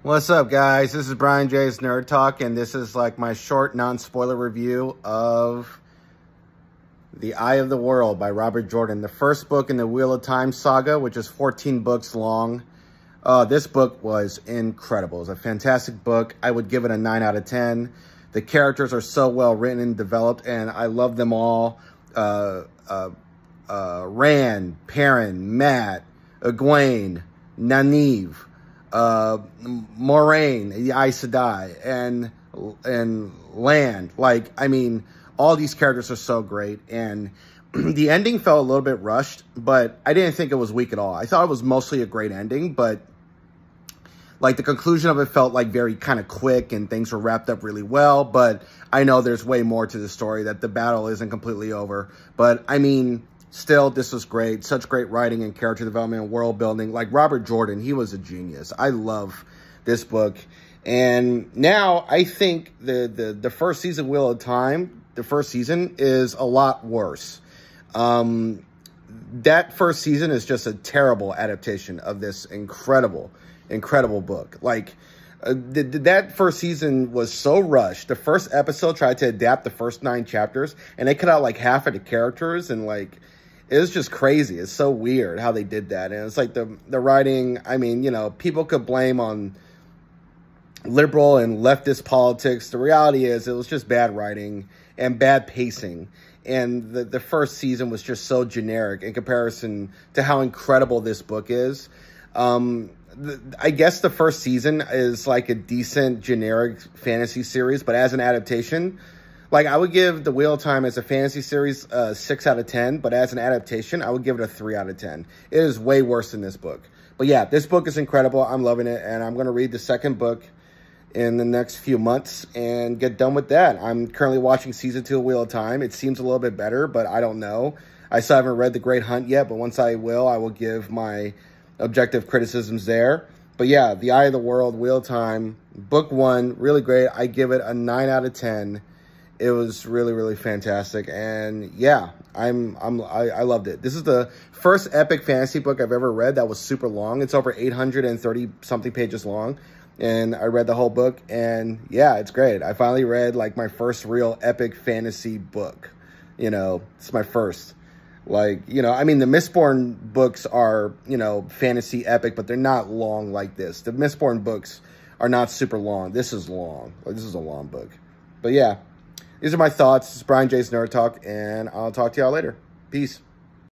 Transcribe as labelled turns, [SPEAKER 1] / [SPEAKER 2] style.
[SPEAKER 1] What's up, guys? This is Brian J's Nerd Talk, and this is like my short, non-spoiler review of The Eye of the World by Robert Jordan, the first book in the Wheel of Time saga, which is 14 books long. This book was incredible. It was a fantastic book. I would give it a 9 out of 10. The characters are so well written and developed, and I love them all. Rand, Perrin, Mat, Egwene, Nynaeve, Moiraine, the Aes Sedai, and Lan. Like, I mean, all these characters are so great, and the ending felt a little bit rushed, but I didn't think it was weak at all. I thought it was mostly a great ending, but like the conclusion of it felt like very kind of quick and things were wrapped up really well. But I know there's way more to the story, that the battle isn't completely over. But I mean, still, this was great. Such great writing and character development and world building. Like Robert Jordan, he was a genius. I love this book. And now I think the first season of Wheel of Time, the first season is a lot worse. That first season is just a terrible adaptation of this incredible book. Like, that first season was so rushed. The first episode tried to adapt the first 9 chapters, and they cut out like half of the characters, and like, it was just crazy. It's so weird how they did that. And it's like the writing, I mean, you know, people could blame on liberal and leftist politics. The reality is it was just bad writing and bad pacing. And the first season was just so generic in comparison to how incredible this book is. I guess the first season is like a decent generic fantasy series, but as an adaptation, like I would give The Wheel of Time as a fantasy series 6 out of 10, but as an adaptation, I would give it a 3 out of 10. It is way worse than this book. But yeah, this book is incredible. I'm loving it, and I'm going to read the second book in the next few months and get done with that. I'm currently watching season 2 of Wheel of Time. It seems a little bit better, but I don't know. I still haven't read The Great Hunt yet, but once I will give my objective criticisms there. But yeah, The Eye of the World, Wheel of Time, book 1, really great. I give it a 9 out of 10. It was really, really fantastic. And yeah, I loved it. This is the first epic fantasy book I've ever read that was super long. It's over 830 something pages long. And I read the whole book, and yeah, it's great. I finally read like my first real epic fantasy book. You know, it's my first. Like, you know, I mean, the Mistborn books are, you know, fantasy epic, but they're not long like this. The Mistborn books are not super long. This is long. Like, this is a long book. But yeah, these are my thoughts. This is Brian J's Nerd Talk, and I'll talk to y'all later. Peace.